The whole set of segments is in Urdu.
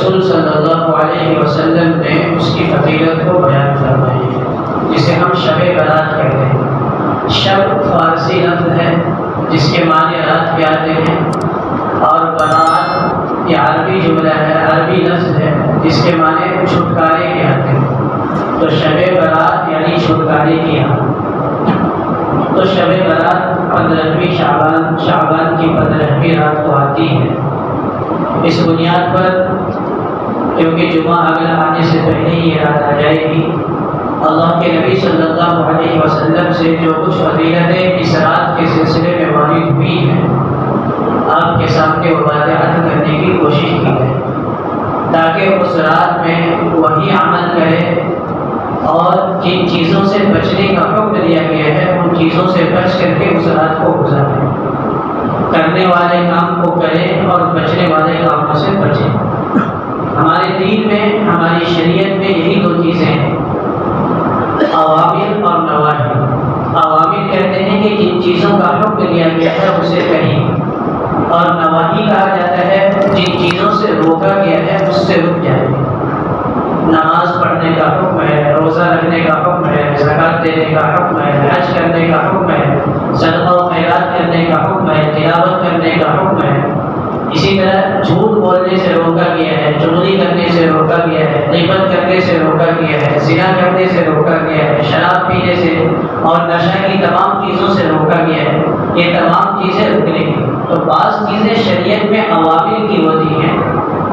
رسول صلی اللہ علیہ وسلم نے اس کی فضیلت کو بیان فرمائی ہے، جسے ہم شب برات کہتے ہیں۔ شب فارسی لفظ ہے جس کے معنی رات کے آتے ہیں، اور برات یہ عربی جملہ ہے، عربی لفظ ہے جس کے معنی چھٹکارے کے آتے ہیں۔ تو شب برات یعنی چھٹکارے کی رات۔ تو شب برات 15ویں شعبان کی 15ویں رات کو آتی ہے۔ اس بنیاد پر کیونکہ جمعہ اگلا آنے سے پہلے ہی یہ رات آ جائے گی، اللہ کے نبی صلی اللہ علیہ وسلم سے جو کچھ فضیلتیں اس رات کے سلسلے میں وارد ہوئی ہیں، آپ کے سامنے وہ باتیں عرض کرنے کی کوشش کی ہے، تاکہ اس رات میں وہی عمل کرے اور جن چیزوں سے بچنے کا حکم دیا گیا ہے ان چیزوں سے بچ کر کے اس رات کو گزاریں، کرنے والے کام کو کریں اور بچنے والے کاموں سے بچیں۔ ہمارے دین میں، ہماری شریعت میں یہی دو چیزیں ہیں، اوامر اور نواہی۔ اوامر کہتے ہیں کہ جن چیزوں کا حکم دیا گیا ہے اسے کریں، اور نواہی کہا جاتا ہے جن چیزوں سے روکا گیا ہے اس سے رک جائیں۔ نماز پڑھنے کا حکم ہے، روزہ رکھنے کا حکم ہے، زکوٰۃ دینے کا حکم ہے، حج کرنے کا حکم ہے، صدقہ و خیرات کرنے کا حکم ہے، تلاوت کرنے کا حکم ہے۔ اسی طرح جھوٹ بولنے سے روکا گیا ہے، چغلی کرنے سے روکا گیا ہے، غیبت کرنے سے روکا گیا ہے، زنا کرنے سے روکا گیا ہے، شراب پینے سے اور نشہ کی تمام چیزوں سے روکا گیا ہے۔ یہ تمام چیزیں رکنے کی۔ تو بعض چیزیں شریعت میں اوامر کی ہوتی ہیں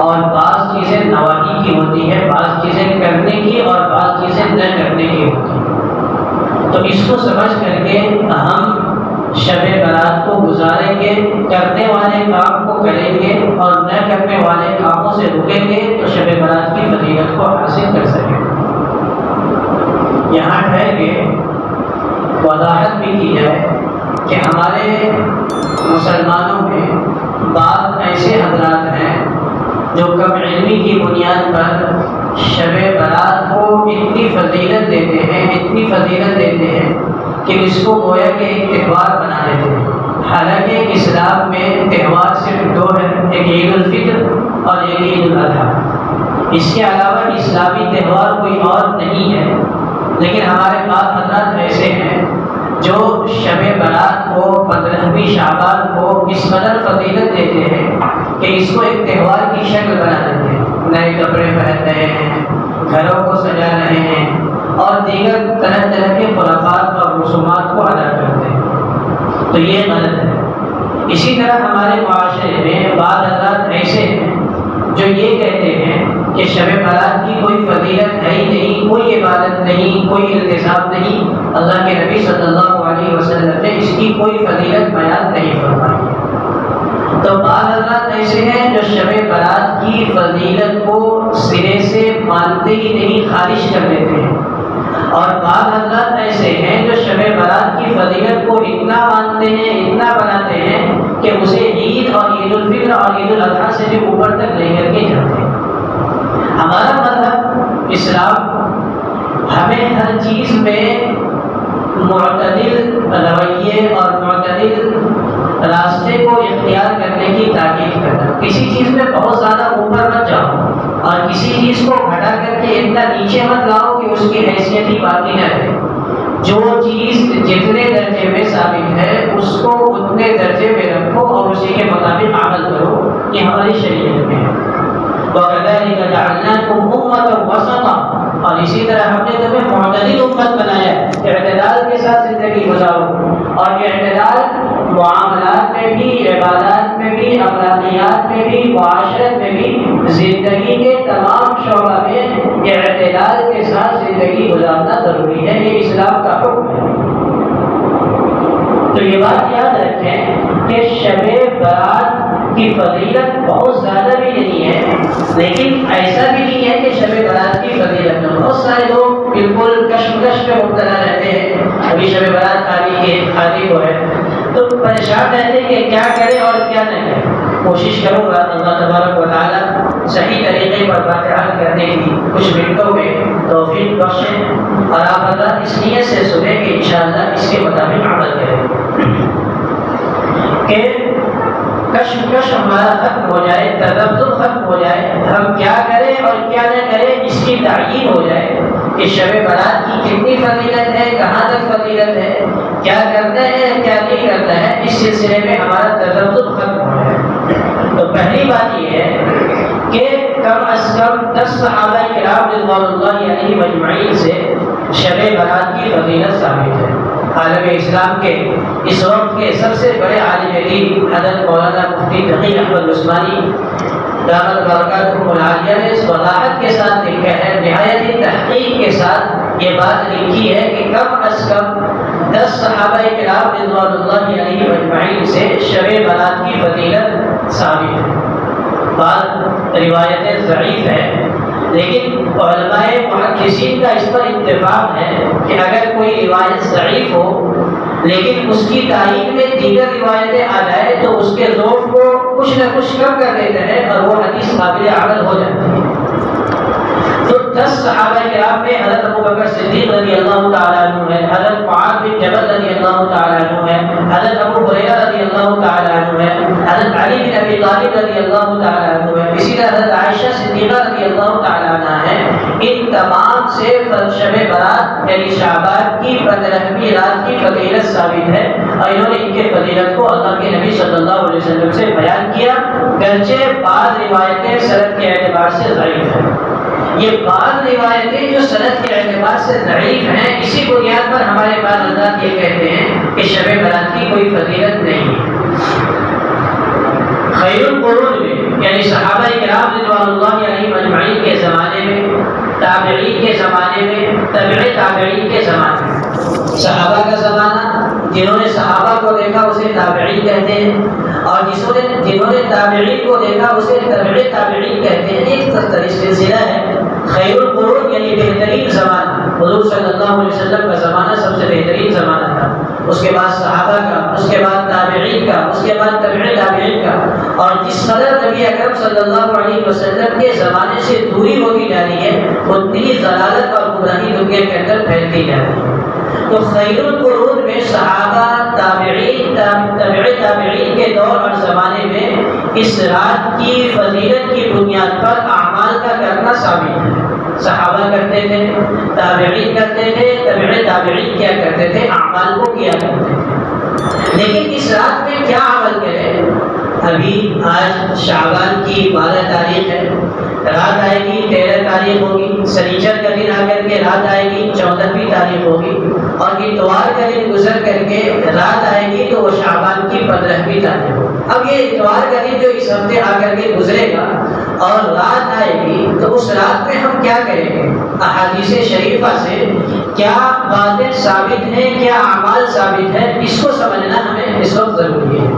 اور بعض چیزیں نواہی کی ہوتی ہے، بعض چیزیں کرنے کی اور بعض چیزیں نہ کرنے کی ہوتی ہیں۔ تو اس کو سمجھ کر کے ہم شب برات کو گزاریں گے، کرنے والے کام کو کریں گے اور نہ کرنے والے کاموں سے رکیں گے تو شب برات کی فضیلت کو حاصل کر سکیں گے۔ یہاں ٹھہر کے وضاحت بھی کی جائے کہ ہمارے مسلمانوں میں بعض ایسے حضرات ہیں جو کم علمی کی بنیاد پر شب برات کو اتنی فضیلت دیتے ہیں، اتنی فضیلت دیتے ہیں کہ اس کو گویا کہ ایک تہوار بنا دیتے ہیں۔ حالانکہ اسلام میں تہوار صرف دو ہیں، ایک عید الفطر اور ایک عید الاضحیٰ۔ اس کے علاوہ اسلامی تہوار کوئی اور نہیں ہے، لیکن ہمارے بعض حضرات ایسے ہیں جو شب برات کو 15ویں شعبان کو اس قدر فضیلت دیتے ہیں کہ اس کو ایک تہوار کی شکل بنا دیتے ہیں، نئے کپڑے پہن رہے ہیں، گھروں کو سجا رہے ہیں اور دیگر طرح طرح کے خرافات اور رسومات کو ادا کرتے ہیں۔ تو یہ غلط ہے۔ اسی طرح ہمارے معاشرے میں بعض حضرات ایسے ہیں جو یہ کہتے ہیں کہ شب برات کی کوئی فضیلت ہے ہی نہیں، کوئی عبادت نہیں، کوئی التزام نہیں، اللہ کے نبی صلی اللہ علیہ وسلم نے اس کی کوئی فضیلت بیان نہیں فرمائی۔ تو بعض حضرات ایسے ہیں جو شب برات کی فضیلت کو سرے سے مانتے ہی نہیں، خارج کر دیتے ہیں، اور بعض حضرات ایسے ہیں جو شب برات کی فضیلت کو اتنا مانتے ہیں، اتنا بناتے ہیں کہ اسے عید اور عید الفطر اور عید الاضحیٰ سے بھی اوپر تک لے کر کے جاتے ہیں۔ ہمارا مذہب اسلام ہمیں ہر چیز میں معتدل رویے اور معتدل راستے کو اختیار کرنے کی تاکید کرتا ہے۔ کسی چیز میں بہت زیادہ اوپر مت جاؤ اور کسی چیز کو گھٹا کر کے اتنا نیچے مت لاؤ کہ اس کی حیثیت ہی باقی نہ رہے۔ جو چیز جتنے درجے میں ثابت ہے اس کو اتنے درجے میں رکھو اور اسی کے مطابق عمل کرو، یہ ہماری شریعت میں ہے۔ وَكَذَلِكَ جَعَلْنَاكُمْ أُمَّةً وَسَطًا، اور اسی طرح ہم نے تمہیں معتدل امت بنایا ہے، اعتدال کے ساتھ زندگی گزارو، اور یہ اعتدال معاملات میں بھی، عبادات میں بھی، اخلاقیات میں بھی، معاشرت میں بھی، زندگی کے تمام شعبہ میں اعتدال کے ساتھ زندگی گزارنا ضروری ہے، یہ اسلام کا حکم ہے۔ تو یہ بات یاد رکھیں کہ شب برات کی فضیلت بہت زیادہ بھی نہیں ہے، لیکن ایسا بھی نہیں ہے کہ شب برات کی فضیلت نہ ہو۔ بہت سارے لوگ بالکل کشمکش میں مبتلا رہتے ہیں، ابھی شب برات خالی کو ہے تو پریشان رہتے ہیں کہ کیا کریں اور کیا نہ کریں۔ کوشش کروں گا اللہ تبارک و تعالیٰ صحیح طریقے پر بات کرنے کی کچھ منٹوں میں توفیق بخشیں، اور آپ حضرات اس نیت سے سنیں کہ انشاءاللہ اس کے مطابق عمل کریں کہ کشمکش ہمارا ختم ہو جائے، تذبذب ختم ہو جائے، ہم کیا کریں اور کیا نہ کریں اس کی تعیین ہو جائے کہ شب برات کی کتنی فضیلت ہے، کہاں تک فضیلت ہے، کیا کرنا ہے کیا نہیں کرنا ہے، اس سلسلے میں ہمارا تذبذب ختم ہو جائے۔ تو پہلی بات یہ ہے کہ کم از کم 10 صحابہ کرام رضوان اللہ علیہم اجمعین سے شب برات کی فضیلت ثابت ہے۔ عالم اسلام کے اس وقت کے سب سے بڑے عالم دین حضرت مولانا مفتی تقی احمد عثمانی دامت برکاتہ العالیہ نے اس وضاحت کے ساتھ لکھا ہے، نہایت تحقیق کے ساتھ یہ بات لکھی ہے کہ کم از کم 10 صحابہ کرام رضوان اللہ علیہم اجمعین سے شب برات کی فضیلت ثابت ہے۔ بعض روایتیں ضعیف ہیں، لیکن علماء محدثین کا اس پر اتفاق ہے کہ اگر کوئی روایت ضعیف ہو لیکن اس کی تائید میں دیگر روایتیں آ جائے تو اس کے ذوق کو کچھ نہ کچھ کم کر دیتے ہیں اور وہ حدیث قابل عمل ہو جاتی ہے۔ تو 10 صحابہ کرام میں حضرت ابو بکر صدیق رضی اللہ تعالیٰ عنہ ہے، حضرت معاذ بن جبل رضی اللہ تعالیٰ عنہ ہے، حضرت ابو ہریرہ رضی اللہ تعالیٰ عنہ ہے، حضرت علی بن ابی طالب رضی اللہ تعالیٰ عنہ ہے، اسی طرح حضرت عائشہ صدیقہ رضی اللہ تعالیٰ عنہ ہے۔ ان تمام سے شب برات یعنی شعبان کی 15ویں رات کی فضیلت ثابت ہے، اور انہوں نے ان کے فضیلت کو اللہ کے نبی صلی اللہ علیہ وسلم سے بیان کیا، گرچہ بعض روایتیں سند کے اعتبار سے ضعیف ہیں۔ یہ بعض روایتیں جو سند کے اعتبار سے ضعیف ہیں، اسی بنیاد پر ہمارے بعض حضرات یہ کہتے ہیں کہ شب برات کی کوئی فضیلت نہیں ہے۔ خیر القرون میں یعنی صحابہ کرام رضوان اللہ علیہم اجمعین کے زمانے میں، تابعین کے زمانے میں، تبع تابعین کے زمانے میں، صحابہ کا زمانہ جنہوں نے صحابہ کو دیکھا اسے تابعین کہتے ہیں، اور جنہوں نے تابعین کو دیکھا اسے تبع تابعین کہتے ہیں۔ ایک سلسلہ ہے خیر القرون یعنی بہترین زمانہ، حضور صلی اللہ علیہ وسلم کا زمانہ سب سے بہترین زمانہ تھا، اس کے بعد صحابہ کا، اس کے بعد تابعین کا، اس کے بعد تبع تابعین کا، اور جس قدر نبی اکرم صلی اللہ علیہ وسلم کے زمانے سے دوری ہوتی جا رہی ہے اتنی ضلالت اور گمراہی دنیا کے اندر پھیلتی جا رہی ہے۔ تو خیر القرون میں صحابہ، تابعین، تبع تابعین کے دور اور زمانے میں اس رات کی فضیلت کی بنیاد پر اعمال کا کرنا ثابت ہے۔ صحابہ کرتے تھے، تابعین کرتے تھے، تبع تابعین کیا کرتے تھے، اعمال کو کیا کرتے تھے۔ لیکن اس رات میں کیا عمل کریں؟ ابھی آج شعبان کی 12 تاریخ ہے، رات آئے گی 13 تاریخ ہوگی، سنیچر کا دن آ کر کے رات آئے گی 14ویں تاریخ ہوگی، اور اتوار کا دن گزر کر کے رات آئے گی تو وہ شعبان کی 15ویں تاریخ ہوگی۔ اب یہ اتوار کا دن جو اس ہفتے آ کر کے گزرے گا اور رات آئے گی تو اس رات میں ہم کیا کریں گے؟ احادیث شریفہ سے کیا باتیں ثابت ہیں، کیا اعمال ثابت ہیں، اس کو سمجھنا ہمیں اس وقت ضروری ہے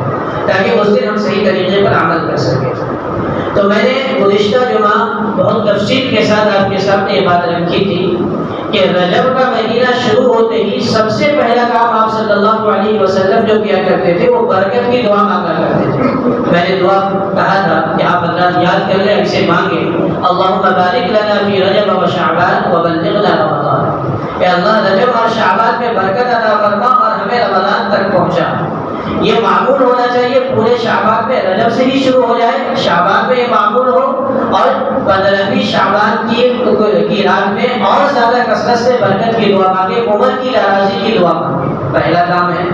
تاکہ اس دن ہم صحیح طریقے پر عمل کر سکیں۔ تو میں نے گزشتہ جمعہ بہت تفصیل کے ساتھ آپ کے سامنے یہ بات رکھی تھی کہ رجب کا مہینہ شروع ہوتے ہی سب سے پہلا کام آپ صلی اللہ علیہ وسلم جو کیا کرتے تھے وہ برکت کی دعا مانگا کرتے تھے۔ میں نے دعا کہا تھا کہ آپ حضرات یاد کر لیں، اسے مانگیں، اللہم بارک لنا فی رجب و شعبان وبلغنا رمضان، کہ اللہ رجب اور شعبان میں برکت عطا فرما اور ہمیں رمضان تک پہنچا۔ یہ معمول ہونا چاہیے پورے شعبان میں، رجب سے ہی شروع ہو جائے، شعبان میں یہ معمول ہو، اور 15ویں شعبان کی رات میں اور زیادہ کثرت سے برکت کی دعا مانگے، عمر کی ناراضی کی دعا مانگے، پہلا کام ہے۔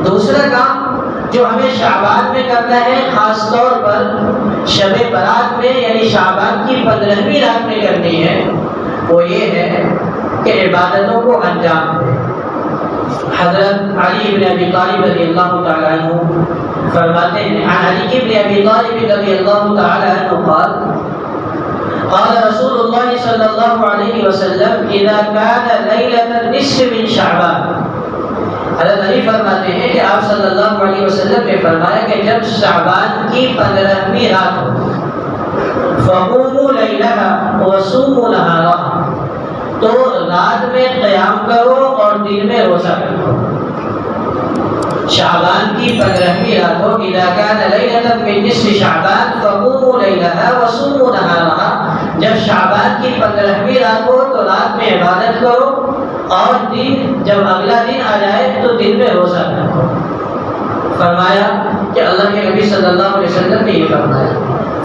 دوسرا کام جو ہمیں شعبان میں کرنا ہے، خاص طور پر شب برات میں یعنی شعبان کی 15ویں رات میں کرنی ہے، وہ یہ ہے کہ عبادتوں کو انجام دیں۔ حضرت علی بن ابی طالب رضی اللہ تعالی عنہ فرماتے ہیں، عن علی بن ابی طالب رضی اللہ تعالی عنہ قال قال رسول اللہ صلی اللہ علیہ وسلم اذا كان ليلة النصف من شعبان، حضرت علی فرماتے ہیں کہ آپ صلی اللہ علیہ وسلم نے فرمایا کہ جب شعبان کی 15ویں رات ہو، فقوموا ليلها وصوموا نهارها، تو رات میں قیام کرو اور دن میں روزہ رکھو۔ شعبان کی 15ویں رات ہو، اذا كان ليلة من نصف شعبان فقوموا ليلها وصوموا نهارها، جب شعبان کی 15ویں رات ہو تو رات میں عبادت کرو اور دن جب اگلا دن آ جائے تو دن میں روزہ رکھو۔ فرمایا کہ اللہ کے نبی صلی اللہ علیہ وسلم نے یہ فرمایا۔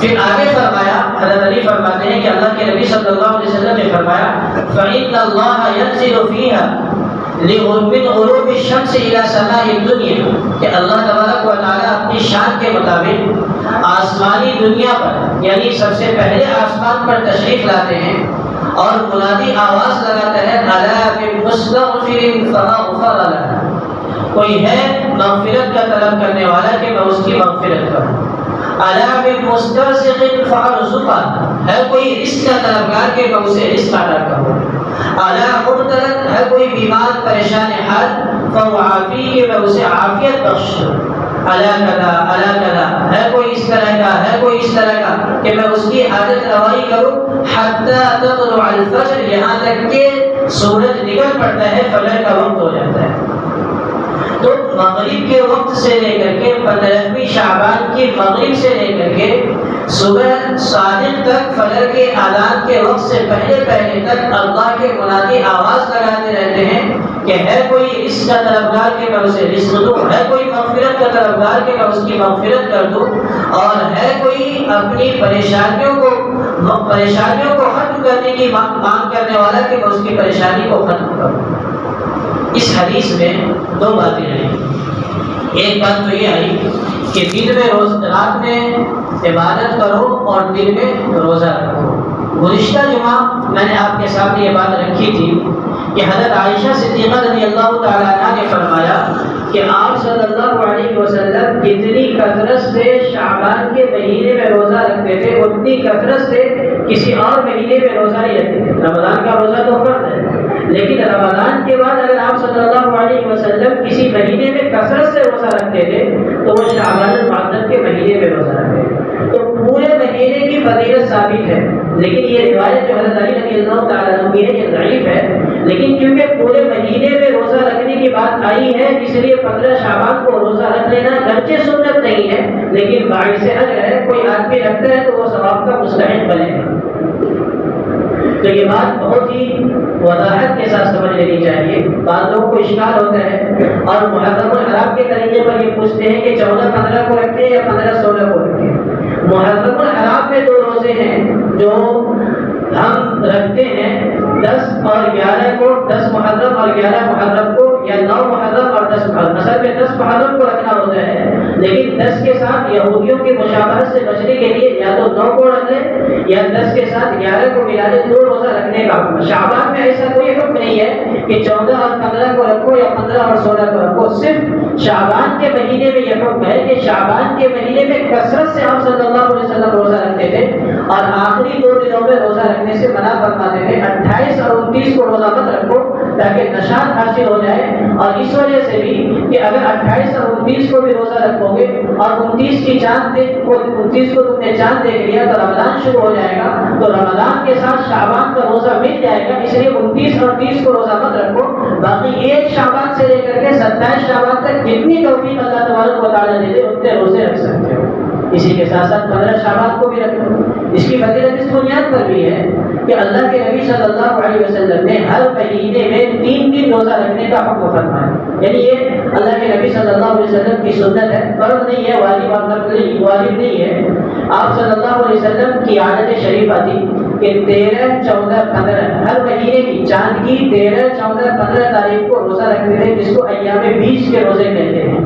پھر آگے فرمایا حضرت علی فرماتے ہیں کہ اللہ کے نبی صلی اللہ علیہ وسلم نے فرمایا فَإِنَّ اللَّهَ يَنزِلُ فِيهَا من غروب الشمس الى سماء الدنیا، کہ اللہ تبارک و تعالیٰ اپنی شان کے مطابق آسمانی دنیا پر یعنی سب سے پہلے آسمان پر تشریف لاتے ہیں اور منادی آواز لگاتا ہے الا بمستغفر فما غفر له، کوئی ہے مغفرت کا طلب کرنے والا کہ میں اس کی مغفرت کروں، الا بمسترزق فارزقہ، ہے کوئی رزق کا طلبگار کہ میں اسے رزق عطا کروں، الا مبتلا، ہے کوئی بیمار پریشان حال فوعافی کہ میں اسے عافیت بخشوں، الا کذا، ہے کوئی اس طرح کا، ہے کوئی اس طرح کا کہ میں اس کی حاجت روائی کروں، حتی تطلع الفجر، یہاں تک کہ سورج نکل پڑتا ہے، فجر کا وقت ہو جاتا ہے۔ تو مغرب کے وقت سے لے کر کے 15ویں شعبان کی مغرب سے لے کر کے صبح صادق تک فجر کے اذان کے وقت سے پہلے تک اللہ کے منادی آواز لگاتے رہتے ہیں کہ ہے کوئی رزق کا طلبگار کہ میں اسے رزق دوں، ہے کوئی مغفرت کا طلبگار کہ میں اس کی مغفرت کر دوں، اور ہے کوئی اپنی پریشانیوں کو ختم کرنے کی مانگ کرنے والا کہ میں اس کی پریشانی کو ختم کروں۔ اس حدیث میں دو باتیں آئی، ایک بات تو یہ آئی کہ دن میں رات میں عبادت کرو اور دن میں روزہ رکھو۔ گزشتہ جمعہ میں نے آپ کے سامنے یہ بات رکھی تھی کہ حضرت عائشہ صدیقہ رضی اللہ تعالیٰ عنہ نے فرمایا کہ آپ صلی اللہ علیہ وسلم جتنی کثرت سے شعبان کے مہینے میں روزہ رکھتے تھے اتنی کثرت سے کسی اور مہینے میں روزہ نہیں رکھتے تھے۔ رمضان کا روزہ تو فرض ہے، لیکن رمضان کے بعد اگر آپ صلی اللہ علیہ وسلم کسی مہینے میں کثرت سے روزہ رکھتے تھے تو وہ شعبان المعظم کے مہینے میں روزہ رکھتے تھے۔ تو پورے مہینے کی فضیلت ثابت ہے، لیکن یہ روایت جو حضرت علی رضی اللہ تعالیٰ عنہ کی ہے یہ ضعیف ہے، لیکن کیونکہ پورے مہینے میں روزہ رکھنے کی بات آئی ہے اس لیے 15 شعبان کو روزہ رکھ لینا گرچہ سنت نہیں ہے لیکن باعث اجر ہے، کوئی آدمی رکھتا ہے تو وہ ثواب کا مستحق بنے گا۔ تو یہ بات بہت ہی وضاحت کے ساتھ سمجھ لینی چاہیے۔ بعض لوگوں کو اشکال ہوتا ہے اور محرم الحرام کے طریقے پر یہ پوچھتے ہیں کہ 14-15 کو رکھیں یا 15-16 کو رکھیں۔ محرم الحرام میں 2 روزے ہیں جو ہم رکھتے ہیں، 10 اور 11 کو، 10 محرم اور 11 محرم کو، یا 9 محرم اور 10 محرم۔ اصل میں 10 محرم کو رکھنا ہوتا ہے، لیکن 10 کے ساتھ یہودیوں کی مشابہت سے بچنے کے لیے یا تو 9 کو رکھ لیں یا 10 کے ساتھ 11 کو ملا لیں، 2 روزہ رکھنے کا حکم۔ شعبان میں ایسا کوئی حکم نہیں ہے کہ 14 اور 15 کو رکھو یا 15 اور 16 کو رکھو، صرف شعبان کے مہینے میں یہ حکم ہے کہ شعبان کے مہینے میں کثرت سے آپ صلی اللہ علیہ وسلم روزہ رکھتے تھے اور آخری 2 دنوں میں روزہ رکھنے سے منع فرماتے تھے۔ 28 اور 29 کو روزہ مت رکھو تاکہ نشاط حاصل ہو جائے، اور اس وجہ سے بھی کہ اگر 28 اور 29 کو بھی روزہ رکھو گے اور 29 کی چاند 29 کو تم نے چاند دیکھ لیا تو رمضان شروع ہو جائے گا، تو رمضان کے ساتھ شعبان کا روزہ مل جائے گا، اس لیے 29 اور 30 کو روزہ مت رکھو، باقی 1 شعبان سے لے کر کے 27 شعبان تک جتنی توفیق اللہ تبارک و تعالیٰ دے دے اتنے روزے رکھ سکتے ہو۔ اسی کے ساتھ ساتھ 15 شعبان کو بھی رکھو۔ اس کی فضیلت اس بنیاد پر بھی ہے کہ اللہ کے نبی صلی اللہ علیہ وسلم نے ہر مہینے میں 3 دن روزہ رکھنے کا حکم فرمایا، یعنی یہ اللہ کے نبی صلی اللہ علیہ وسلم کی سنت ہے، فرض نہیں ہے، واجب نہیں ہے۔ آپ صلی اللہ علیہ وسلم کی عادت شریفہ تھی کہ 13، 14، 15 ہر مہینے کی چاند کی 13، 14، 15 تاریخ کو روزہ رکھتے تھے، جس کو ایام بیچ کے روزے کہتے ہیں،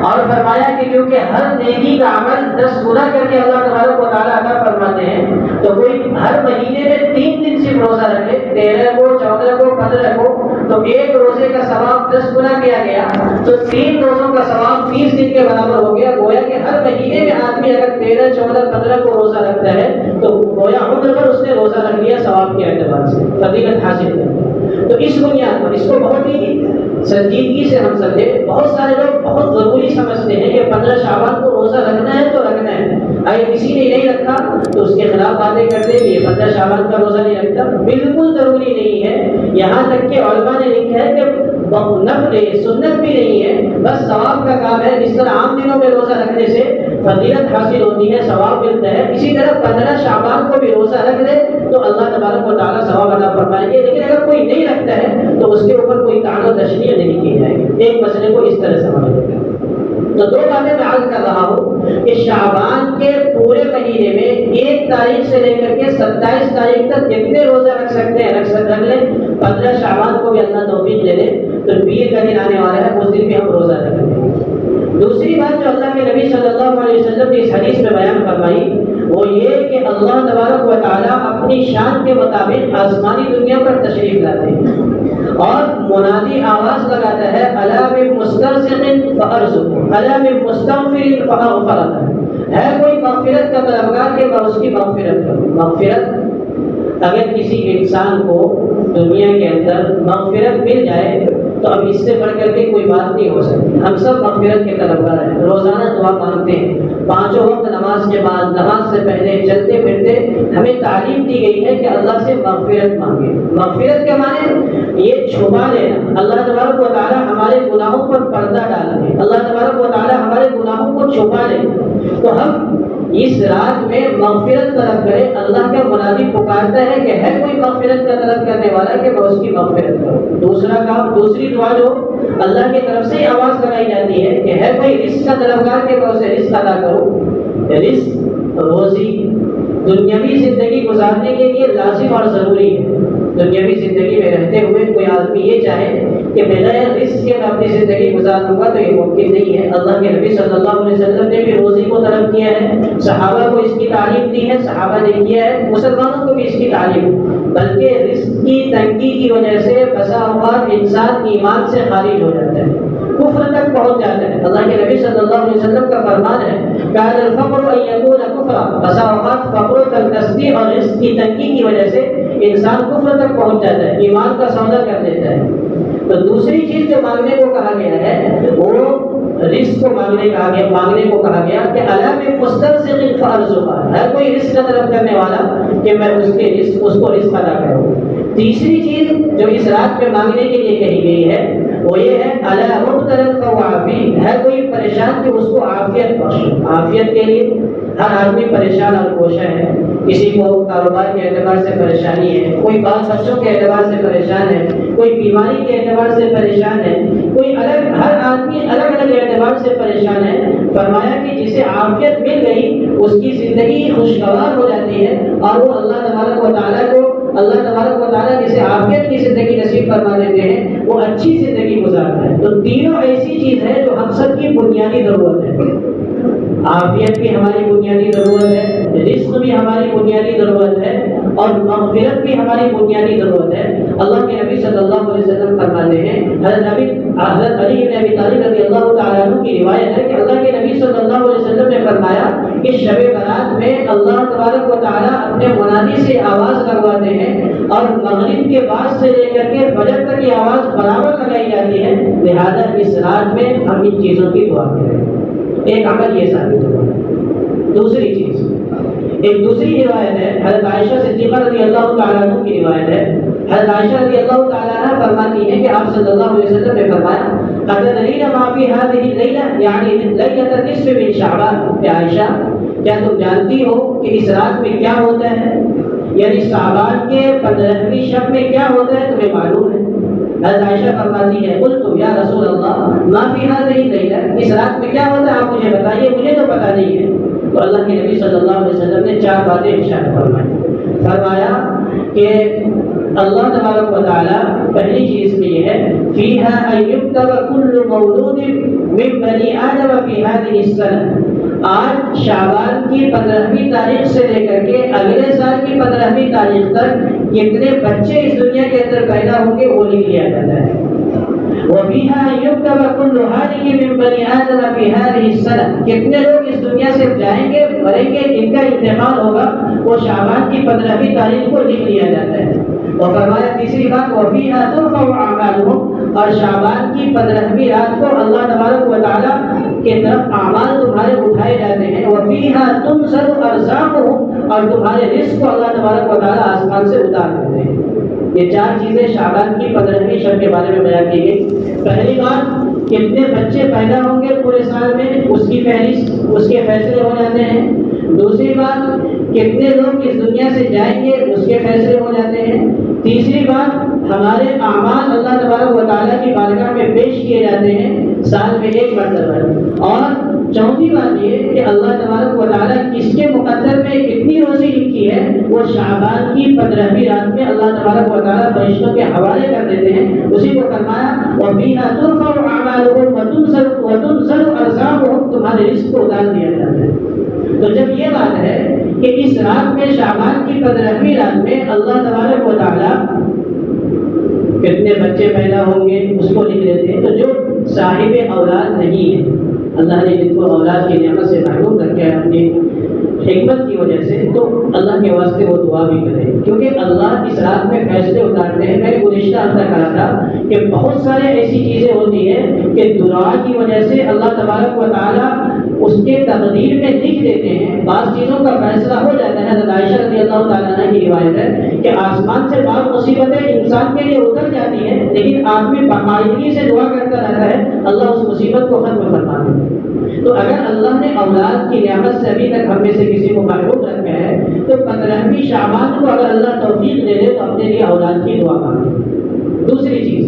اور فرمایا کہ کیونکہ ہر نیکی کا عمل 10 گنا کر کے اللہ تبارک و تعالیٰ عطا فرماتے ہیں، تو کوئی ہر مہینے میں 3 دن صرف روزہ رکھے، 13 کو، 14 کو، 15 کو، تو ایک روزے کا ثواب 10 گنا کیا گیا، تو 3 روزوں کا ثواب 30 دن کے برابر ہو گیا۔ گویا کہ ہر مہینے میں آدمی اگر 13، 14، 15 کو روزہ رکھتا ہے تو گویا عمر پر اس نے روزہ رکھ لیا ثواب کے اعتبار سے، فضیلت حاصل کر۔ تو اس بنیاد پر اس کو بہت ہی سنجیدگی سے ہم سمجھے۔ بہت سارے لوگ بہت ضروری سمجھتے ہیں کہ 15 شعبان کو روزہ رکھنا ہے تو رکھنا ہے، اگر کسی نے نہیں رکھا تو اس کے خلاف باتیں کرتے ہیں کہ یہ 15 شعبان کا روزہ نہیں رکھتا۔ بالکل ضروری نہیں ہے، یہاں تک کہ علماء نے لکھا ہے کہ نفل سنت بھی نہیں ہے، بس ثواب کا کام ہے۔ جس طرح عام دنوں میں روزہ رکھنے سے فضیلت حاصل ہوتی ہے، ثواب ملتا ہے، اسی طرح 15 شعبان کو بھی روزہ رکھ لے تو اللہ تبارک و تعالیٰ ثواب عطا فرمائیں گے۔ لیکن اگر کوئی نہیں رکھتا ہے تو اس کے اوپر کوئی تعین و تشریح نہیں کی جائے گی۔ ایک مسئلے کو اس طرح سمجھ لیں۔ تو 2 باتیں میں عرض کر رہا ہوں کہ شعبان کے پورے مہینے میں 1 تاریخ سے لے کر کے 27 تاریخ تک جتنے روزہ رکھ سکتے ہیں رکھ لیں. 15 شعبان کو بھی اللہ توفیق دے دے تو پیر کا دن آنے والا ہے، اس دن بھی ہم روزہ رکھیں گے. دوسری بات جو اللہ کے نبی صلی اللہ علیہ وسلم نے اس حدیث میں بیان فرمائی وہ یہ کہ اللہ تبارک و تعالیٰ اپنی شان کے مطابق آسمانی دنیا پر تشریف لاتے ہیں اور منادی آواز لگاتا ہے الا من مسترزق فارزق الا من مستغفر فاغفر له. ہے کوئی مغفرت کا طلبگار کہ میں اس کی مغفرت کروں. مغفرت اگر کسی انسان کو دنیا کے اندر مغفرت مل جائے تو اب اس سے بڑھ کر کے کوئی بات نہیں ہو سکتی. ہم سب مغفرت کے طلبگار ہیں، روزانہ دعا مانگتے ہیں، 5 وقت نماز کے بعد، نماز سے پہلے، چلتے پھرتے ہمیں تعلیم دی گئی ہے کہ اللہ سے مغفرت مانگے. مغفرت کے معنی یہ چھپا لینا. اللہ تبارک و تعالیٰ ہمارے گناہوں پر پردہ ڈال دے، اللہ تبارک و تعالیٰ ہمارے گناہوں کو چھپا لے. تو ہم اس رات میں مغفرت طلب کریں. اللہ کا منادی پکارتا ہے کہ ہے کوئی مغفرت کا طلب کرنے والا کہ میں اس کی مغفرت کروں. دوسرا کام، دوسری دعا جو اللہ کی طرف سے آواز لگائی جاتی ہے کہ ہے کوئی رزق کا طلبگار کہ میں اسے رزق ادا کروں. رزق، روزی دنیاوی زندگی گزارنے کے لیے لازم اور ضروری ہے. دنیاوی زندگی میں رہتے ہوئے کوئی آدمی یہ چاہے کہ بغیر رزق کے میں اپنی زندگی گزار لوں گا تو یہ ممکن نہیں ہے. اللہ کے نبی صلی اللہ علیہ وسلم نے بھی روزی کو طلب کیا ہے، صحابہ کو اس کی تعلیم دی ہے، صحابہ نے کیا ہے، مسلمانوں کو بھی اس کی تعلیم. بلکہ رزق کی تنگی کی وجہ سے بسا اوقات انسان ایمان سے خارج ہو جاتا ہے، کفر تک پہنچ جاتا ہے. اللہ کے نبی صلی اللہ علیہ وسلم کا فرمان ہے کان الفقر ان یکون کفرا. بسا اوقات فقر و تنگدستی اور رزق کی تنگی کی وجہ سے انسان کفر تک پہنچ جاتا ہے، ایمان کا سودا کر لیتا ہے. تو دوسری چیز جو مانگنے کو کہا گیا ہے وہ رزق کو مانگنے کو کہا گیا کہ الا من مسترزق فارزق. ہے کوئی رزق طلب کرنے والا کہ میں اس کو رزق ادا کروں. تیسری چیز جو اس رات میں مانگنے کے لیے کہی گئی ہے وہ یہ ہے الا مبتلا فعافی. ہے کوئی پریشان کہ اس کو عافیت بخش. عافیت کے لیے ہر آدمی پریشان اور کوشاں ہے. کسی کو کاروبار کے اعتبار سے پریشانی ہے، کوئی بال بچوں کے اعتبار سے پریشان ہے، کوئی بیماری کے اعتبار سے پریشان ہے، کوئی ہر آدمی الگ الگ اعتبار سے پریشان ہے. فرمایا کہ جسے عافیت مل گئی اس کی زندگی خوشگوار ہو جاتی ہے اور وہ اللہ تبارک و تعالیٰ جسے عافیت کی زندگی نصیب فرما دیتے ہیں وہ اچھی زندگی گزارتا ہے. تو تینوں ایسی چیز ہے جو ہم سب کی بنیادی ضرورت ہے. عافیت بھی ہماری بنیادی ضرورت ہے، رزق بھی ہماری بنیادی ضرورت ہے اور مغفرت بھی ہماری بنیادی ضرورت ہے. اللہ کے نبی صلی اللہ علیہ وسلم فرماتے ہیں، حضرت علی بن ابی طالب رضی اللہ تعالیٰ عنہ کی روایت ہے کہ اللہ کے نبی صلی اللہ علیہ وسلم نے فرمایا کہ شب برات میں اللہ تبارک و تعالیٰ اپنے منادی سے آواز لگواتے ہیں اور مغرب کے بعد سے لے کر کے فجر تک یہ آواز برابر لگائی جاتی ہے. لہذا اس رات میں ہم ان چیزوں کی دعا کریں. ایک عمل یہ ثابت ہوا. دوسری چیز، ایک دوسری روایت ہے حضرت عائشہ صدیقہ رضی اللہ تعالیٰ عنہ کی روایت ہے. حضرت عائشہ رضی اللہ تعالیٰ عنہ فرماتی ہیں کہ آپ صلی اللہ علیہ وسلم نے فرمایا اتدرین ما فی هذه الليلہ یعنی لیلۃ النصف من شعبان. کہ عائشہ کیا تم جانتی ہو کہ اس رات میں کیا ہوتا ہے، یعنی شعبان کے 15ویں شب میں کیا ہوتا ہے تمہیں معلوم ہے؟ حضرت عائشہ فرماتی ہے قلت یا رسول اللہ ما فی هذه الليلہ، اس رات میں کیا ہوتا ہے آپ مجھے بتائیے، مجھے تو پتہ نہیں ہے. تو اللہ کے نبی صلی اللہ علیہ وسلم نے 4 باتیں ارشاد فرمایا کہ اللہ تبارک و تعالیٰ پہلی چیز میں یہ ہے فیہا ان یکتب کل مولود من بنی آدم فی هذه السنہ. آج شعبان کی 15ویں تاریخ سے لے کر کے اگلے سال کی 15ویں تاریخ تک کتنے بچے اس دنیا کے اندر پیدا ہوں گے وہ لکھ لیا جاتا ہے. وَفِيهَا يُكْتَبَ كُلُّ هَٰذِهِ مِن بَنِي آدَمَ فِي هَٰذِهِ السَّنَةِ. کتنے لوگ اس دنیا سے جائیں گے، مریں گے، جن کا انتقال ہوگا وہ شعبان کی 15ویں تاریخ کو لکھ لیا جاتا ہے. اور فرمایا تیسری بات وَفِيهَا تُرْفَعُ أَعْمَالُهُمْ. اور شعبان کی 15ویں رات کو اللہ تبارک و تعالیٰ کے طرف اعمال تمہارے اٹھائے جاتے ہیں. وَفِيهَا تُنزَلُ أَرْزَاقُهُمْ. اور تمہارے رزق کو اللہ تبارک و تعالیٰ آسمان سے اتار دیتے ہیں. یہ 4 چیزیں شعبان کی 15ویں شب کے بارے میں بیان کی گئی. پہلی بات کتنے بچے پیدا ہوں گے پورے سال میں اس کی فہرست، اس کے فیصلے ہو جاتے ہیں. دوسری بات کتنے لوگ اس دنیا سے جائیں گے اس کے فیصلے ہو جاتے ہیں. تیسری بات ہمارے اعمال اللہ تبارک و تعالیٰ کی بارگاہ میں پیش کیے جاتے ہیں سال میں 1 مرتبہ. اور چوتھی بات یہ کہ اللہ تبارک و تعالیٰ کس کے مقدر میں کتنی روزی لکھی شعبان کی 15ویں رات میں اللہ تبارک و تعالیٰ فرشتوں کے حوالے کر دیتے ہیں. اسی کو فرمایا وَفِيهَا تُرْفَعُ أَعْمَالُهُمْ وَتُنْزَلُ أَرْزَاقُهُمْ, تمہارے رزق کو اتار دیا جاتا ہے. تو جب یہ بات ہے کہ اس رات میں شعبان کی 15ویں رات میں اللہ تبارک و تعالیٰ کتنے بچے پیدا ہوں گے اس کو لکھ لیتے ہیں. تو جو صاحب اولاد نہیں ہے, اللہ نے جن کو اولاد کی نعمت سے محروم رکھا ہے اپنی حکمت کی وجہ سے, تو اللہ کے واسطے وہ دعا بھی کرے, کیونکہ اللہ اس رات میں فیصلے اتارتے ہیں. میں نے گزشتہ ہفتہ کہا تھا کہ بہت سارے ایسی چیزیں ہوتی ہیں کہ دعا کی وجہ سے اللہ تبارک و تعالیٰ اس کے تقدیر میں لکھ دیتے ہیں. بعض چیزوں کا فیصلہ ہو جاتا ہے. حضرت عائشہ رضی اللہ تعالیٰ عنہ کی روایت ہے کہ آسمان سے بعض مصیبتیں انسان کے لیے اتر جاتی ہیں, لیکن آدمی باقاعدگی سے دعا کرتا رہتا ہے, اللہ اس مصیبت کو ختم فرما دیتا ہے. تو اگر اللہ نے اولاد کی نعمت سے ابھی تک ہم میں سے کسی کو محروم رکھا ہے, تو 15ویں شعبان کو اگر اللہ توفیق دے دے تو اپنے لیے اولاد کی دعا مانگے. دوسری چیز,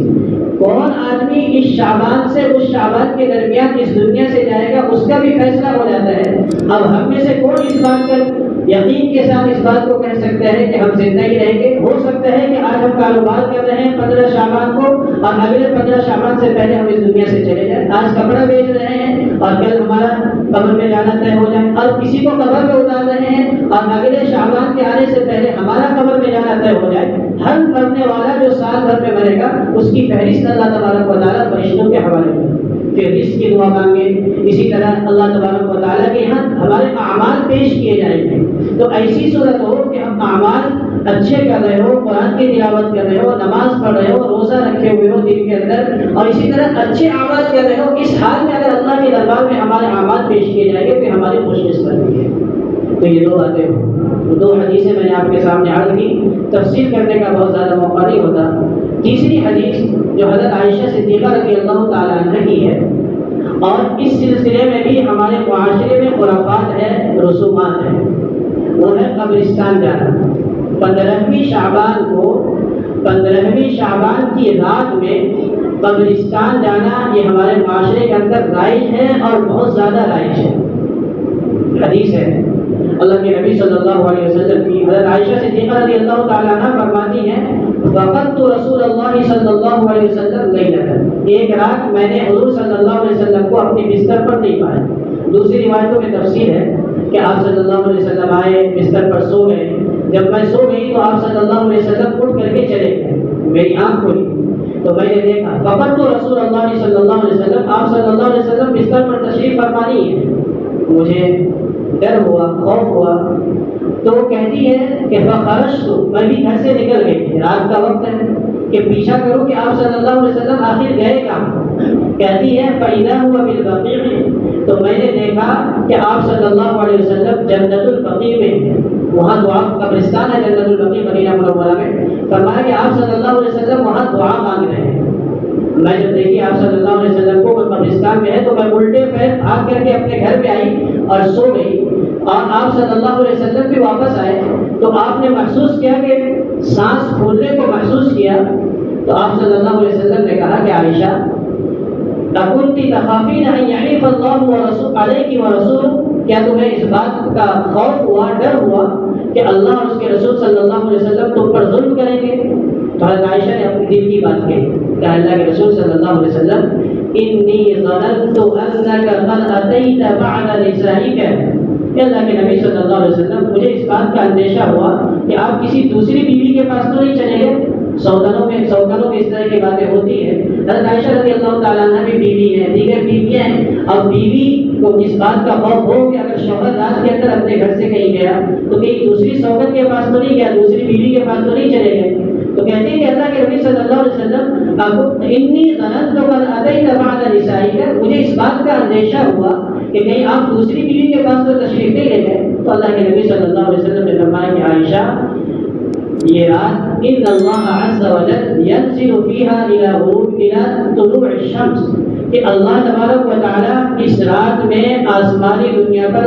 کون آدمی اس شعبان سے اس شعبان کے درمیان اس دنیا سے جائے گا اس کا بھی فیصلہ ہو جاتا ہے. اب ہم میں سے کون اس بات پر یقین کے ساتھ اس بات کو کہہ سکتا ہے کہ ہم زندہ ہی رہیں گے؟ ہو سکتا ہے کہ آج ہم کاروبار کر رہے ہیں 15 شعبان کو, اور اگلے 15 شعبان سے پہلے ہم اس دنیا سے چلے جائیں. آج کپڑا بیچ رہے ہیں اور کل ہمارا قبر میں جانا طے ہو جائے, اور کسی کو قبر میں اتار رہے ہیں اور اگلے شعبان کے آنے سے پہلے ہمارا قبر میں جانا طے ہو جائے. ہر مرنے والا جو سال بھر میں مرے گا اس کی فہرست اللہ تبارک و تعالیٰ فرشتوں کے حوالے میں, پھر رزق کی دعا مانگے. اسی طرح اللہ تبارک و تعالیٰ کے یہاں ہمارے اعمال پیش کیے جائیں گے. تو ایسی صورت ہو کہ ہم اعمال اچھے کر رہے ہو, قرآن کی تلاوت کر رہے ہو, نماز پڑھ رہے ہو, روزہ رکھے ہوئے ہو دن کے اندر, اور اسی طرح اچھے اعمال کر رہے ہو, اس حال میں اگر اللہ کے دربار میں ہمارے اعمال پیش کیے جائیں گے تو ہماری خوش قسمتی ہے. تو یہ دو باتیں ہوں, 2 حدیثیں میں نے آپ کے سامنے عرض کی. تفسیر کرنے کا بہت زیادہ موقع نہیں ہوتا. تیسری حدیث جو حضرت عائشہ صدیقہ رضی اللہ تعالیٰ عنہ کی ہے, اور اس سلسلے میں بھی ہمارے معاشرے میں خرافات ہے, رسومات ہیں, وہ ہے قبرستان جانا. 15ویں شعبان کو 15ویں شعبان کی رات میں قبرستان جانا یہ ہمارے معاشرے کے اندر رائج ہے اور بہت زیادہ رائج ہے. حدیث ہے اللہ کے نبی صلی اللہ علیہ وسلم کی, حضرت عائشہ صدیقہ رضی اللہ تعالیٰ عنہ فرماتی ہیں وقت رسول اللہ صلی اللہ علیہ وسلم لیلۃ, ایک رات میں نے حضور صلی اللہ علیہ وسلم کو اپنے بستر پر نہیں پایا. دوسری روایتوں میں تفسیر ہے کہ آپ صلی اللہ علیہ وسلم آئے, بستر پر سو گئے. جب میں سو گئی تو آپ صلی اللہ علیہ وسلم اٹھ کر کے چلے گئے. میری آنکھ کھلی تو میں نے دیکھا وقت رسول اللہ صلی اللہ علیہ وسلم, آپ صلی اللہ علیہ وسلم بستر پر تشریف فرما نہیں ہے. مجھے ڈر ہوا, خوف ہوا. تو وہ کہتی ہے کہ فخرجت, میں بھی گھر سے نکل گئی, رات کا وقت ہے کہ پیچھا کروں کہ آپ صلی اللہ علیہ وسلم آخر گئے کہاں. کہتی ہے فإذا هو بالبقيع, تو میں نے دیکھا کہ آپ صلی اللہ علیہ وسلم جنت البقیع میں, وہاں دعا, قبرستان ہے جنت البقیع مدینہ منورہ میں, فرمایا کہ آپ صلی اللہ علیہ وسلم وہاں دعا مانگ رہے ہیں. میں جب دیکھی آپ صلی اللہ علیہ وسلم کو قبرستان میں ہے تو میں الٹے پیر بھاگ کر کے اپنے گھر پہ آئی اور سو گئی. اور آپ صلی اللہ علیہ وسلم بھی واپس آئے تو آپ نے محسوس کیا کہ سانس پھولنے کو محسوس کیا. تو آپ صلی اللہ علیہ وسلم نے کہا کہ عائشہ اکنتی تخافین ان یعیف اللہ ورسول علیک ورسولہ, کیا تمہیں اس بات کا خوف ہوا, ڈر ہوا کہ اللہ اور اس کے رسول صلی اللہ علیہ وسلم تم پر ظلم کریں گے؟ تو حضرت عائشہ نے اپنے دل کی بات کہی کہ اللہ کے رسول صلی اللہ علیہ وسلم انی ظننت انک قد اتیت بعد نسائک, اللہ کے نبی صلی اللہ علیہ وسلم مجھے اس بات کا اندیشہ ہوا کہ آپ کسی دوسری بیوی کے پاس تو نہیں چلے گئے. سوگنوں میں اس طرح کی باتیں ہوتی ہیں. حضرت عائشہ رضی اللہ تعالیٰ عنہ بھی بیوی ہے, دیگر بیویاں ہیں. اب بیوی کو اس بات کا خوف ہو کہ اگر شوہر رات کے اندر اپنے گھر سے کہیں گیا تو کہیں دوسری سوگن کے پاس تو نہیں گیا, دوسری بیوی کے پاس تو نہیں چلے گئے. تو کہتے ہیں کہ اللہ کے نبی صلی اللہ علیہ وسلم انی ظننت قد اتیت بعد نسائک, مجھے اس بات کا اندیشہ ہوا کہ کہیں آپ دوسری بیوی کے پاس تو تشریف نہیں لے گئے. تو اللہ کے نبی صلی اللہ علیہ وسلم نے فرمایا کہ عائشہ یہ رات ان اللہ عز وجل ينزل فيها الى غروب الى طلوع الشمس, کہ اللہ تبارک و تعالی اس رات میں آسمانی دنیا پر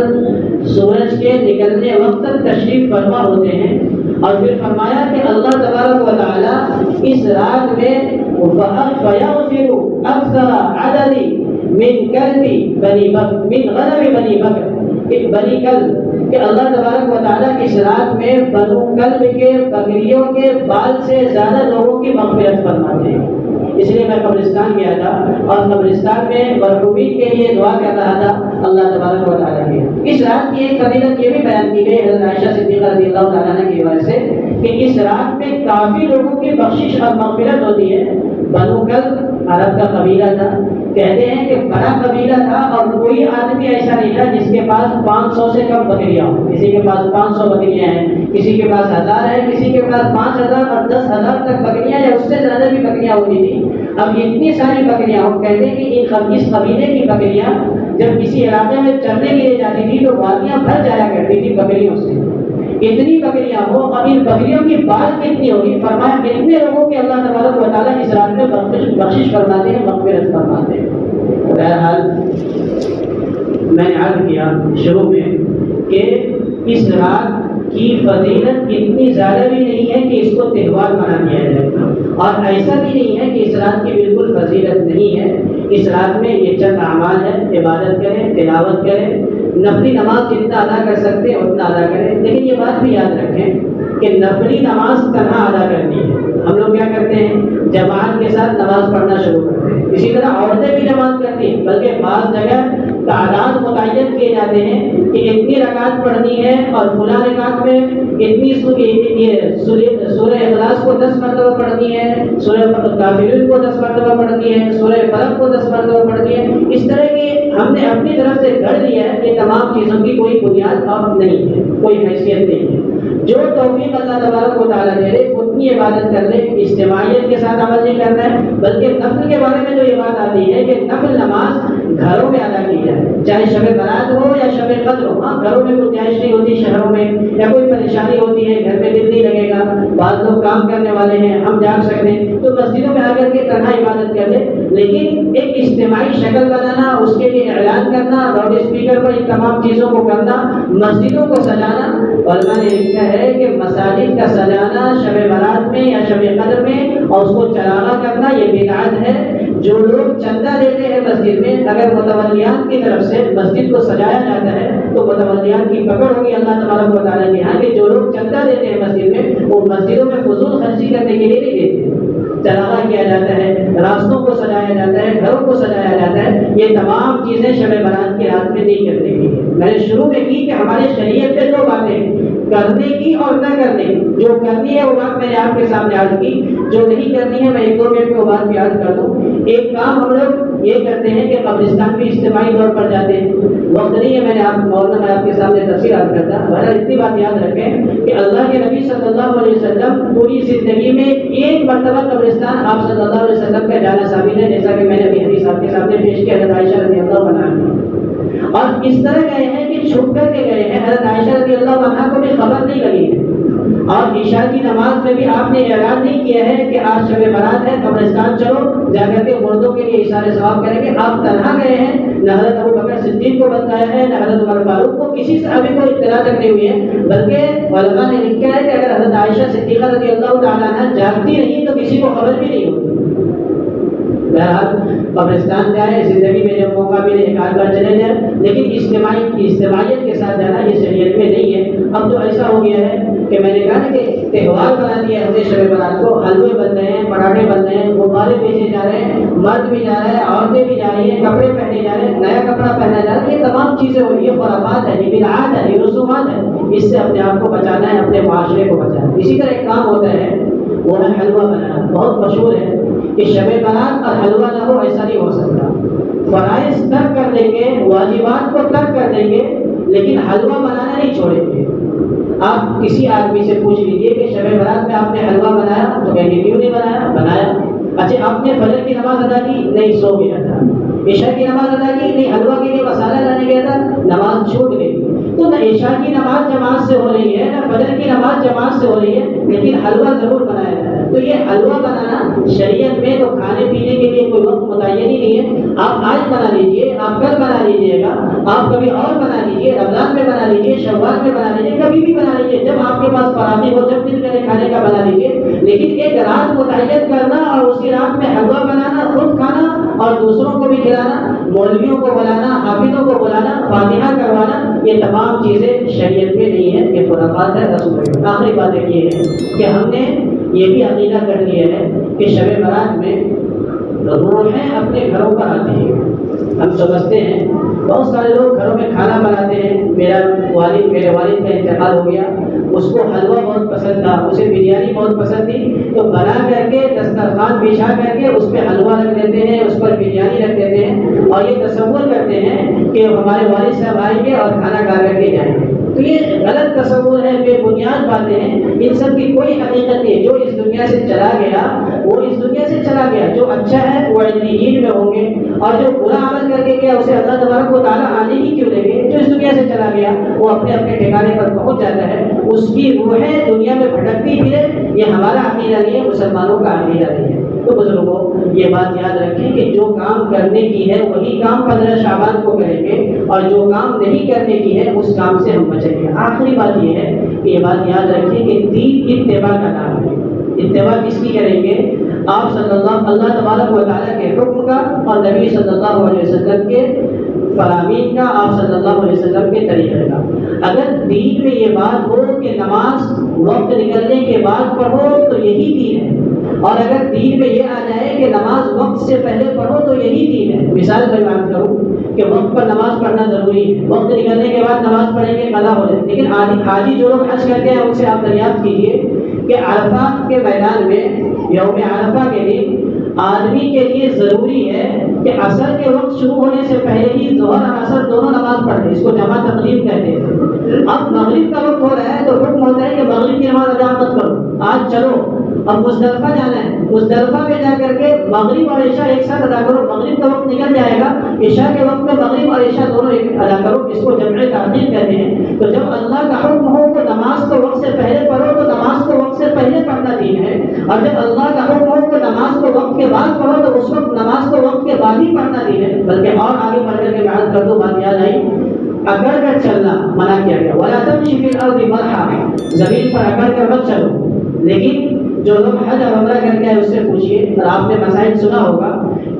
سورج کے نکلنے وقت تک تشریف فرما ہوتے ہیں. اور پھر فرمایا کہ اللہ تبارک و تعالی اس رات میں فیغفر اکثر عدد من غنم بنی بکر, کہ بنی کلب، کہ اللہ تبارک و تعالیٰ اس رات میں بنو کلب کے بکریوں کے بال سے زیادہ لوگوں کی مغفرت فرماتے ہیں۔ اس لیے میں قبرستان گیا تھا اور قبرستان میں مرحومین کے لیے دعا کر رہا تھا اللہ تبارک و تعالیٰ کی۔ اس رات کی ایک فضیلت یہ بھی بیان کی گئی حضرت عائشہ صدیقہ رضی اللہ تعالیٰ عنہ کی وجہ سے کہ اس رات میں کافی لوگوں کی بخشش اور مغفرت ہوتی ہے۔ بنو کلب عرب کا قبیلہ تھا، کہتے ہیں کہ بڑا قبیلہ تھا اور کوئی آدمی ایسا نہیں تھا جس کے پاس 500 سے کم بکریاں ہوں۔ کسی کے پاس 500 بکریاں ہیں، کسی کے پاس 1000 ہے، کسی کے پاس 5000 اور 10,000 تک بکریاں یا اس سے زیادہ بھی بکریاں ہوتی تھی۔ اب اتنی ساری بکریاں ہوں، کہتے ہیں کہ اس قبیلے کی بکریاں جب کسی علاقے میں چرنے کے لیے جاتی تھی تو وادیاں بھر جایا کرتی تھی بکریوں سے۔ اتنی بکریاں ہو، اب ان بکریوں کی بال کتنی ہوگی؟ فرمایا اتنے لوگوں کے اللہ تبارک و تعالیٰ اس رات میں بخشش فرماتے ہیں، مغفرت فرماتے ہیں۔ بہرحال میں نے عرض کیا شروع میں کہ اس رات کی فضیلت اتنی زیادہ بھی نہیں ہے کہ اس کو تہوار منا دیا جائے، اور ایسا بھی نہیں ہے کہ اس رات کی بالکل فضیلت نہیں ہے۔ اس رات میں یہ چند اعمال ہے، عبادت کریں، تلاوت کریں، نفلی نماز جتنا ادا کر سکتے ہیں اتنا ادا کریں۔ لیکن یہ بات بھی یاد رکھیں کہ نفلی نماز تنہا ادا کرنی ہے۔ ہم لوگ کیا کرتے ہیں؟ جماعت کے ساتھ نماز پڑھنا شروع کرتے ہیں۔ اسی طرح عورتیں بھی جماعت کرتی ہیں، بلکہ بعض جگہ تعداد متعین کیے جاتے ہیں کہ اتنی رکعت پڑھنی ہے اور فلاں رکعت میں اتنی سورہ اخلاص کو 10 مرتبہ پڑھنی ہے، سورہ کافرون کو 10 مرتبہ پڑھنی ہے، سورہ فلق کو 10 مرتبہ پڑھنی ہے۔ اس طرح کی ہم نے اپنی طرف سے گھڑ لیا ہے کہ تمام چیزوں کی کوئی بنیاد اب نہیں ہے، کوئی حیثیت نہیں ہے۔ جو توفیق اللہ تبارک و تعالیٰ دے رہے اتنی عبادت کر لے، اجتماعیت کے ساتھ عمل نہیں کرنا ہے، بلکہ نفل کے بارے میں جو یہ بات آتی ہے کہ نفل نماز گھروں میں ادا کی جائے، چاہے شب برات ہو یا شب قدر ہو۔ ہاں گھروں میں گنجائش نہیں ہوتی، شہروں میں یا کوئی پریشانی ہوتی ہے، گھر میں دل نہیں لگے گا، بعض لوگ کام کرنے والے ہیں، ہم جاگ سکتے ہیں تو مسجدوں میں آ کر کے تنہا عبادت کر لے۔ لیکن ایک اجتماعی شکل بنانا، اس کے لیے اعلان کرنا، لاؤڈ اسپیکر پر ان تمام چیزوں کو کرنا، مسجدوں کو سجانا، علماء نے لکھا ہے کہ مساجد کا سجانا شب برات میں یا شب قدر میں اور اس کو چراغاں کرنا یہ بدعت ہے۔ جو لوگ چندہ دیتے ہیں مسجد میں، اگر متولیان کی طرف سے مسجد کو سجایا جاتا ہے تو متولیان کی پکڑ ہوگی اللہ تبارک و تعالیٰ کے یہاں کہ جو لوگ چندہ دیتے ہیں مسجد میں وہ مسجدوں میں فضول خرچی کرنے کے لیے نہیں دیتے، چراغاں کیا جاتا ہے، راستوں کو سجایا جاتا ہے، گھروں کو سجایا جاتا ہے۔ یہ تمام چیزیں شب برات کی رات میں نہیں کرنے کی۔ میں نے شروع میں کی کہ ہمارے شریعت میں دو باتیں کرنے کی اور نہ کرنے کی۔ جو کرنی ہے وہ بات میں نے آپ کے سامنے عرض کی، جو نہیں کرنی ہے میں 1-2 منٹ میں وہ بات بھی عرض کر دوں۔ ایک کام ہم لوگ یہ کرتے ہیں کہ قبرستان بھی اجتماعی طور پر جاتے ہیں، وقت نہیں ہے، میں آپ کے سامنے تفصیل عرض کرتا ہوں۔ بہرحال اتنی بات یاد رکھیں کہ اللہ کے نبی صلی اللہ علیہ وسلم پوری زندگی میں ایک مرتبہ قبرستان آپ صلی اللہ علیہ وسلم کا جانا ثابت ہے، جیسا کہ میں نے ابھی حدیث آپ کے سامنے پیش کیا، حضرت عائشہ رضی اللہ عنہ، اور اس طرح گئے ہیں کہ چھپ کر کے گئے ہیں۔ حضرت عائشہ رضی اللہ عنہ کو بھی خبر نہیں لگی ہے، اور عشاء کی نماز میں بھی آپ نے اعلان نہیں کیا ہے کہ آج شب برات ہے، قبرستان چلو، جا کر کے مردوں کے لیے اشارے ثواب کریں گے۔ آپ تنہا گئے ہیں، نہ حضرت ابو بکر صدیق کو بتایا ہے، نہ حضرت عمر فاروق کو، کسی سے ابھی کوئی اطلاع تک نہیں ہوئی ہے، بلکہ علماء نے لکھا ہے کہ اگر حضرت عائشہ صدیقہ رضی اللہ تعالیٰ عنہ جاگتی نہیں تو کسی کو خبر بھی نہیں ہوتی۔ بہرحال قبرستان جائے، زندگی میں جب موقع ملے ایک آدھ بار چلے جائیں، لیکن اجتماعیت کے ساتھ جانا یہ شریعت میں نہیں ہے۔ اب تو ایسا ہو گیا ہے کہ میں نے کہا کہ تہوار بنا دیا ہے شب برات کو، حلوے بن رہے ہیں، پراٹھے بن رہے ہیں، غبارے بیچے جا رہے ہیں، مرد بھی جا رہے ہیں، عورتیں بھی جا رہی ہیں، کپڑے پہنے جا رہے ہیں، نیا کپڑا پہنا جا رہا ہے، یہ تمام چیزیں ہو رہی ہے، خرافات ہے، یہ بدعات ہے، یہ رسومات ہے۔ اس سے اپنے آپ کو بچانا ہے، اپنے معاشرے کو بچانا ہے۔ اسی طرح ایک کام ہوتا ہے وہ ہے حلوہ بنانا، بہت مشہور ہے کہ شب برات اور حلوہ نہ ہو ایسا نہیں ہو سکتا۔ فرائض ترک کر دیں گے، واجبات کو ترک کر دیں گے، لیکن حلوہ بنانا نہیں چھوڑیں گے۔ آپ کسی آدمی سے پوچھ لیجئے کہ شب برات میں آپ نے حلوہ بنایا تو کہیں گے کیوں نہیں بنایا؟ بنایا۔ اچھا آپ نے فجر کی نماز ادا کی؟ نہیں، سو گیا تھا۔ عشاء کی نماز ادا کی؟ نہیں، حلوہ کے لیے مسالہ لانے گیا تھا، نماز چھوٹ گئی۔ تو نہ عشاء کی نماز جماعت سے ہو رہی ہے، نہ فجر کی نماز جماعت سے ہو رہی ہے، لیکن حلوہ ضرور بنایا جاتا ہے۔ تو یہ حلوہ بنانا شریعت میں تو کھانے پینے کے لیے کوئی وقت متعین ہی نہیں ہے۔ آپ آج بنا لیجئے، آپ کل بنا لیجئے گا، آپ کبھی اور بنا لیجئے، رمضان میں بنا لیجئے، شوال میں بنا لیجئے، کبھی بھی بنا لیجئے، جب آپ کے پاس فراغی ہو، جب دل کرے کھانے کا بنا لیجئے۔ لیکن ایک رات متعین کرنا اور اسی رات میں حلوہ بنانا، خود کھانا اور اور دوسروں کو بھی کھلانا، مولویوں کو بلانا، حافظوں کو بلانا، فاتحہ کروانا، یہ تمام چیزیں شریعت میں نہیں ہے، یہ خرافات ہے، رسم ہے۔ آخری بات ایک یہ ہے کہ ہم نے یہ بھی عقیدہ کر لیا ہے کہ شب برات میں روحیں اپنے گھروں پر آتی ہیں۔ ہم سمجھتے ہیں بہت سارے لوگ گھروں میں کھانا بناتے ہیں، میرے والد کا انتقال ہو گیا، اس کو حلوہ بہت پسند تھا، اسے بریانی بہت پسند تھی، تو بنا کر کے دسترخوان بچھا کر کے اس پہ حلوہ رکھ دیتے ہیں، اس پر بریانی رکھ دیتے ہیں، اور یہ تصور کرتے ہیں کہ ہمارے والد صاحب آئیں گے اور کھانا کھا کر کے جائیں گے۔ تو یہ غلط تصور ہے، بے بنیاد باتیں ہیں، ان سب کی کوئی حقیقت نہیں۔ جو اس دنیا سے چلا گیا وہ اس دنیا سے چلا گیا، جو اچھا ہے وہ علیین میں ہوں گے، اور جو برا عمل کر کے گیا اسے اللہ تبارک و تعالیٰ آنے ہی کیوں دیں گے؟ جو اس دنیا سے چلا گیا وہ اپنے اپنے ٹھکانے پر پہنچ جاتا ہے، اس کی روحیں دنیا میں بھٹکتی پھرے، یہ ہمارا عقیدہ نہیں ہے، مسلمانوں کا عقیدہ نہیں ہے۔ تو بزرگوں یہ بات یاد رکھیں کہ جو کام کرنے کی ہے وہی کام 15 شعبان کو کریں گے، اور جو کام نہیں کرنے کی ہے اس کام سے ہم بچیں گے۔ آخری بات یہ ہے کہ یہ بات یاد رکھیں کہ دین اتباع کا نام ہے۔ اتباع کس کی کریں گے؟ آپ صلی اللہ تبارک و تعالیٰ کے حکم کا، اور نبی صلی اللہ علیہ وسلم کے فرامین کا، آپ صلی اللہ علیہ وسلم کے طریقے کا۔ اگر دین میں یہ بات ہو کہ نماز وقت نکلنے کے بعد پڑھو تو یہی دین ہے، اور اگر دین میں یہ آ جائے کہ نماز وقت سے پہلے پڑھو تو یہی دین ہے۔ مثال میں بات کروں کہ وقت پر نماز پڑھنا ضروری ہے، وقت نکلنے کے بعد نماز پڑھیں گے قضا ہو جائے، لیکن حاجی جو لوگ حج کرتے ہیں ان سے آپ دریافت کیجیے کہ عرفات کے میدان میں یوم عرفہ کے دن آدمی کے لیے ضروری ہے کہ عصر کے وقت شروع ہونے سے پہلے ہی ظہر اور عصر دونوں نماز پڑھ لیں، اس کو جمع تقدیم کہتے ہیں۔ اب مغرب کا وقت ہو رہا ہے تو حکم ہوتا ہے کہ مغرب کی نماز ادا مت کرو، آج چلو اب مزدلفہ جانا ہے، مزدلفہ میں جا کر کے مغرب اور عشاء ایک ساتھ ادا کرو، مغرب کا وقت نکل جائے گا، عشاء کے وقت میں مغرب اور عشاء دونوں ادا کرو، اس کو جمع تاخیر کہتے ہیں۔ تو جب اللہ کا حکم ہو کہ نماز کو وقت سے پہلے پڑھو تو نماز کو وقت سے پہلے پڑھنا دین ہے، اور جب اللہ کا حکم ہو کہ نماز کو وقت کے بعد پڑھو تو اس وقت نماز کو وقت کے بعد ہی پڑھنا دین ہے۔ بلکہ اور آگے بڑھ کر کے بیان کر دو، بات یاد آئی، اکڑ کر چلنا منع کیا گیا، وَلَا تَمْشِ فِي الْأَرْضِ مَرْحًا، زمین پر اکڑ کر مت چلو۔ لیکن جو لوگ حج اور عمرہ کر کے آئے اس سے پوچھیے، اور آپ نے مسائل سنا ہوگا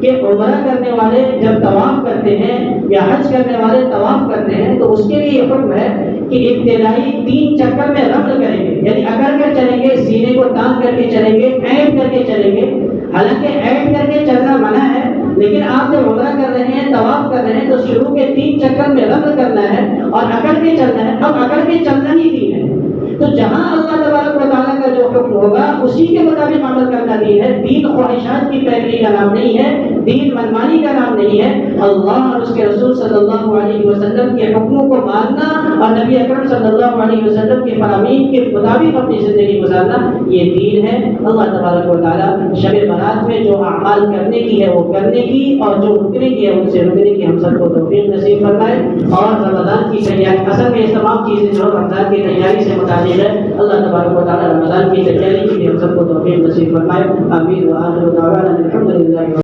کہ عمرہ کرنے والے جب طواف کرتے ہیں یا حج کرنے والے طواف کرتے ہیں تو اس کے لیے یہ حکم ہے کہ ابتدائی 3 چکر میں رمل کریں گے، یعنی اکڑ کر چلیں گے، سینے کو تان کر کے چلیں گے، اینٹ کر کے چلیں گے۔ حالانکہ اینٹ کر کے چلنا منع ہے، لیکن آپ جب عمرہ کر رہے ہیں، طواف کر رہے ہیں تو شروع کے 3 چکر میں رمل کرنا ہے اور اکڑ کے چلنا ہے۔ اب اکڑ کے چلنا ہی دین ہے، تو جہاں اللہ تبارک و تعالیٰ کا جو حکم ہوگا اسی کے مطابق عمل کرنا دین ہے۔ دین خواہشات کی پیروی کا نام نہیں ہے، دین منمانی کا نام نہیں ہے۔ اللہ اور اس کے رسول صلی اللہ علیہ وسلم کے حکموں کو ماننا اور نبی اکرم صلی اللہ علیہ وسلم کے فرامین کے مطابق اپنی زندگی گزارنا، یہ دین ہے۔ اللہ تبارک و تعالیٰ شب برات میں جو اعمال کرنے کی ہے وہ کرنے کی، اور جو رکنے کی ہے ان سے رکنے کی ہم سب کو توفیق نصیب فرمائے۔ اور رمضان کی تیاری، اصل میں یہ تمام چیزیں جو رمضان کی تیاری سے متعلق ہے، اللہ تبارک و تعالیٰ رمضان کی تیاری کے لیے ہم سب کو توفیق نصیب فرمائے۔ آمین۔ وآخر دعوانا الحمد للہ۔